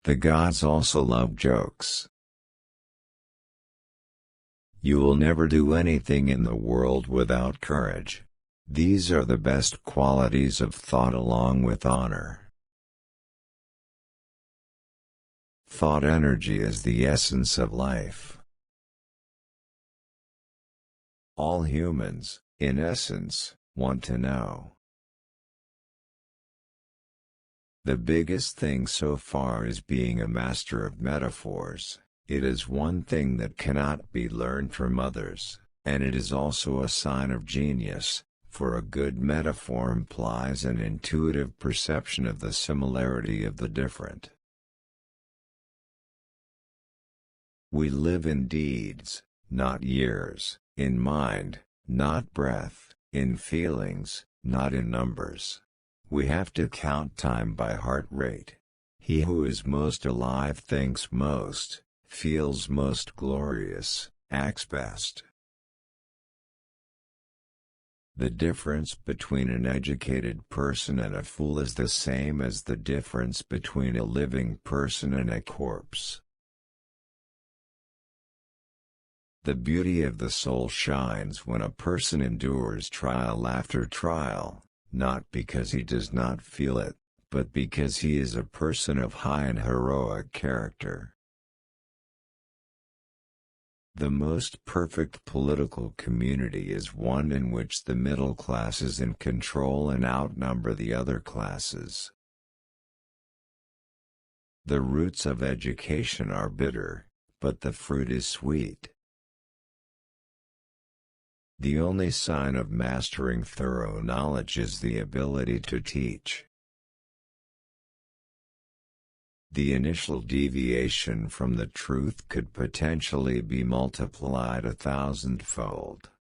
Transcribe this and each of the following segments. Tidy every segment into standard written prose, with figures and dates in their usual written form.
The gods also love jokes. You will never do anything in the world without courage. These are the best qualities of thought along with honor. Thought energy is the essence of life. All humans, in essence, want to know. The biggest thing so far is being a master of metaphors. It is one thing that cannot be learned from others, and it is also a sign of genius, for a good metaphor implies an intuitive perception of the similarity of the different. We live in deeds, not years, in mind, not breath, in feelings, not in numbers. We have to count time by heart rate. He who is most alive thinks most, feels most glorious, acts best. The difference between an educated person and a fool is the same as the difference between a living person and a corpse. The beauty of the soul shines when a person endures trial after trial, not because he does not feel it, but because he is a person of high and heroic character. The most perfect political community is one in which the middle class is in control and outnumber the other classes. The roots of education are bitter, but the fruit is sweet. The only sign of mastering thorough knowledge is the ability to teach. The initial deviation from the truth could potentially be multiplied 1,000-fold.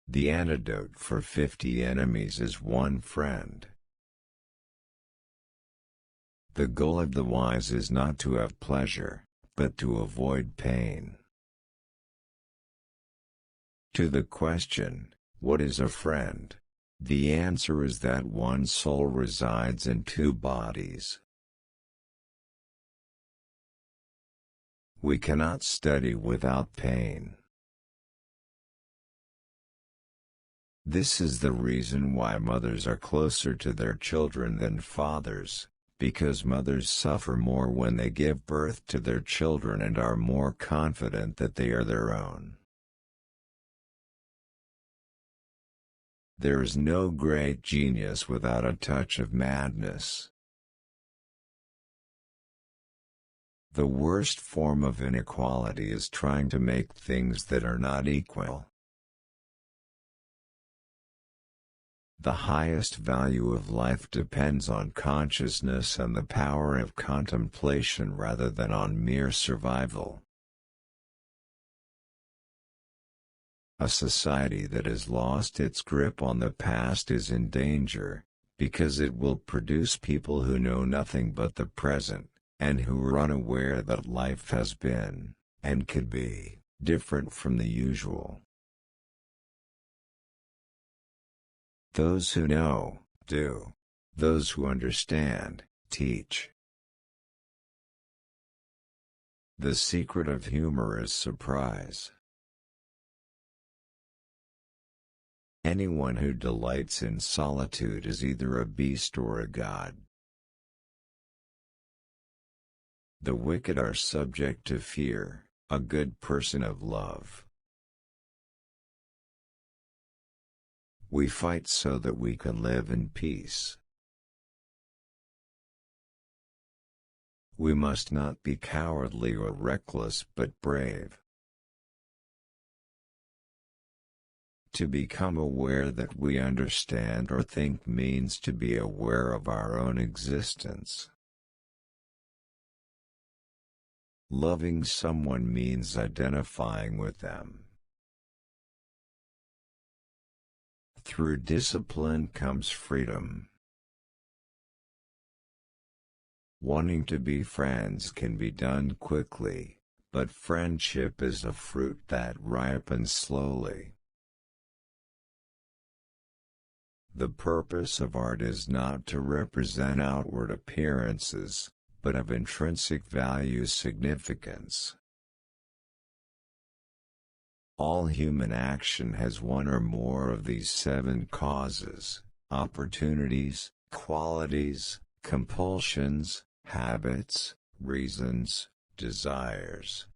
The antidote for 50 enemies is one friend. The goal of the wise is not to have pleasure, but to avoid pain. To the question, what is a friend? The answer is that one soul resides in two bodies. We cannot study without pain. This is the reason why mothers are closer to their children than fathers, because mothers suffer more when they give birth to their children and are more confident that they are their own. There is no great genius without a touch of madness. The worst form of inequality is trying to make things that are not equal. The highest value of life depends on consciousness and the power of contemplation rather than on mere survival. A society that has lost its grip on the past is in danger, because it will produce people who know nothing but the present, and who are unaware that life has been, and could be, different from the usual. Those who know, do. Those who understand, teach. The secret of humor is surprise. Anyone who delights in solitude is either a beast or a god. The wicked are subject to fear, a good person of love. We fight so that we can live in peace. We must not be cowardly or reckless but brave. To become aware that we understand or think means to be aware of our own existence. Loving someone means identifying with them. Through discipline comes freedom. Wanting to be friends can be done quickly, but friendship is a fruit that ripens slowly. The purpose of art is not to represent outward appearances, but of intrinsic value significance. All human action has one or more of these 7 causes: opportunities, qualities, compulsions, habits, reasons, desires.